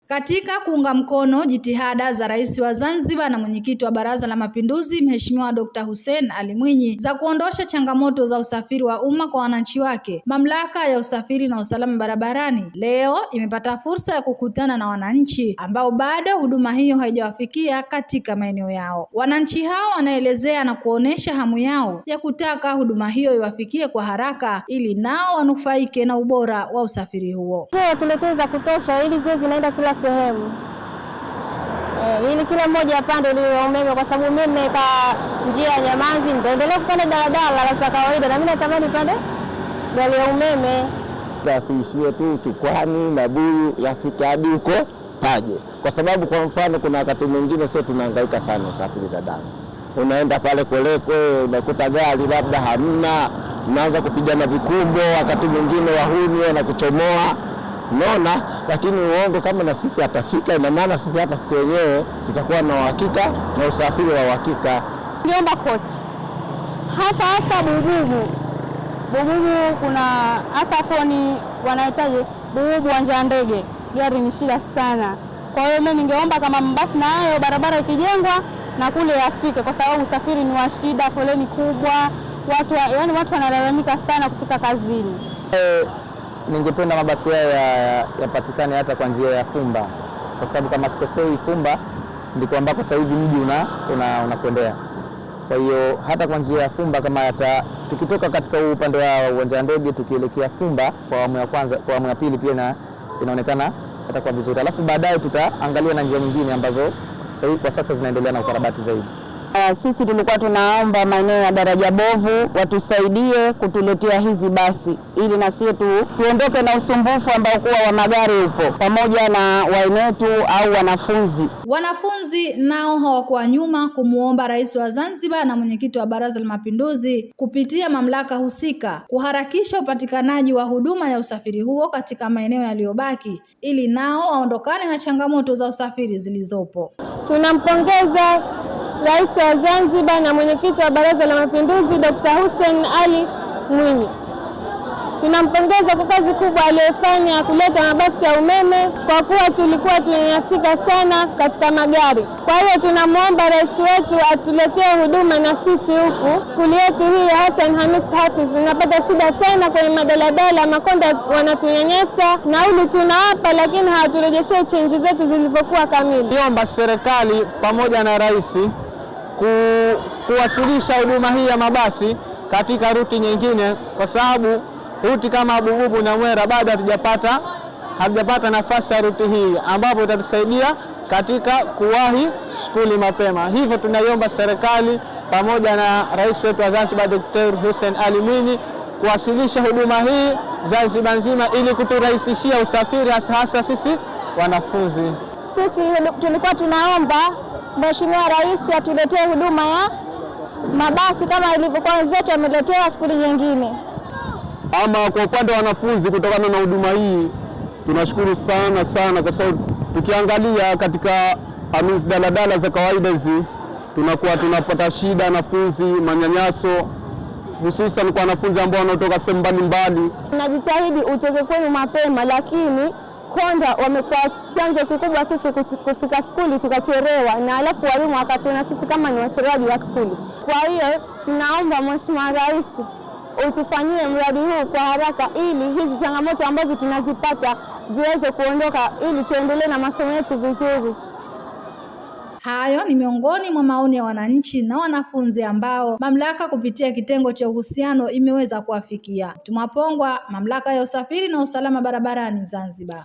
Katika kuunga mkono jitihada za Rais wa Zanzibar na Mwenyekiti wa Baraza la Mapinduzi Mheshimiwa Dr. Hussein Ali Mwinyi za kuondosha changamoto za usafiri wa umma kwa wananchi wake, Mamlaka ya Usafiri na Usalama Barabarani leo imepata fursa ya kukutana na wananchi ambao bado huduma hiyo haijawafikia katika maeneo yao. Wananchi hao wanaelezea na kuonesha hamu yao ya kutaka huduma hiyo iwafikie kwa haraka ili nao wanufaike na ubora wa usafiri huo. Tuletee za kutosha ili ziwe zinaenda kila sehemu. Ili kila mmoja apande ile umeme, kwa sababu mimi nimeka njia ya Nyamanzi, nitaendelea kupanda daladala za kawaida na mimi natamani pande gari ya umeme. Tuishie tu Chukwani na Buyu yafike hadi huko Paje. Kwa sababu kwa mfano kuna wakati mwingine sio tunahangaika sana usafiri za daladala. Unaenda pale Kwelekwe unakuta gari labda hamna, unaanza kupigana vikumbo, wakati mwingine wahuni wanakuchomoa. Unaona, lakini uongo kama na sisi atafika, ina maana sisi hapa sisi wenyewe tutakuwa na uhakika na usafiri wa uhakika. Niomba koti hasa Bububu kuna hasa foni wanahitaji Bububu uwanja wa ndege, gari ni shida sana. Kwa hiyo mimi ningeomba kama basi na hayo barabara ikijengwa na kule yafike, kwa sababu usafiri ni wa shida, foleni kubwa, watu wanalalamika sana kufika kazini. Ningependa mabasi haya yapatikane hata kwa njia ya Fumba, kwa sababu kama sikosei Fumba ndiko ambako sasa hivi mji unakwendea. Kwa hiyo hata kwa njia ya Fumba kama tukitoka katika upande wa uwanja wa ndege tukielekea Fumba kwa awamu ya kwanza, kwa awamu ya pili pia inaonekana itakuwa vizuri. Alafu baadaye tutaangalia na njia nyingine ambazo kwa sasa zinaendelea na ukarabati zaidi. Sisi tulikuwa tunaomba maeneo ya daraja bovu watusaidie kutuletea hizi basi ili na sisi tuondoke na usumbufu ambao kuwa wa magari upo, pamoja na waenetu au wanafunzi. Wanafunzi nao hawakuwa nyuma kumuomba Rais wa Zanzibar na Mwenyekiti wa Baraza la Mapinduzi kupitia mamlaka husika kuharakisha upatikanaji wa huduma ya usafiri huo katika maeneo yaliyobaki ili nao waondokane na changamoto za usafiri zilizopo. Tunampongeza Rais wa Zanzibar na Mwenyekiti wa Baraza la Mapinduzi Dr. Hussein Ali Mwinyi. Tunampongeza kwa kazi kubwa aliyofanya kuleta mabasi ya umeme, kwa kuwa tulikuwa tunanyanyasika sana katika magari. Kwa hiyo tunamwomba rais wetu atuletee huduma na sisi huku. Skuli yetu hii ya Hassan Hamis Hafiz inapata shida sana kwenye madaladala, makonda wanatunyanyasa, nauli tunawapa lakini hawaturejeshei chenji zetu zilivyokuwa kamili. Niomba serikali pamoja na rais kuwasilisha huduma hii ya mabasi katika ruti nyingine, kwa sababu ruti kama Bububu na Mwera bado hatujapata nafasi ya ruti hii ambapo itatusaidia katika kuwahi skuli mapema. Hivyo tunaiomba serikali pamoja na rais wetu wa Zanzibar Dr. Hussein Ali Mwinyi kuwasilisha huduma hii Zanzibar nzima ili kuturahisishia usafiri hasa sisi wanafunzi. Sisi tulikuwa tunaomba Mheshimiwa Rais atuletee huduma ya mabasi kama ilivyokuwa wenzetu wameletewa skuli nyingine. Ama kwa upande wa wanafunzi, kutokana na huduma hii tunashukuru sana, kwa sababu tukiangalia katika daladala za kawaida hizi tunakuwa tunapata shida wanafunzi, manyanyaso, hususan kwa wanafunzi ambao wanatoka sehemu mbalimbali. Tunajitahidi utoke kwenu mapema, lakini konda wamekuwa chanzo kikubwa sisi kufika skuli tukachelewa, na alafu walimu wakatuona sisi kama ni wachelewaji wa skuli. Kwa hiyo tunaomba Mheshimiwa Rais utufanyie mradi huu kwa haraka ili hizi changamoto ambazo tunazipata ziweze kuondoka ili tuendelee na masomo yetu vizuri. Hayo ni miongoni mwa maoni ya wananchi na wanafunzi ambao mamlaka kupitia kitengo cha uhusiano imeweza kuwafikia. Tumapongwa, Mamlaka ya Usafiri na Usalama Barabarani Zanzibar.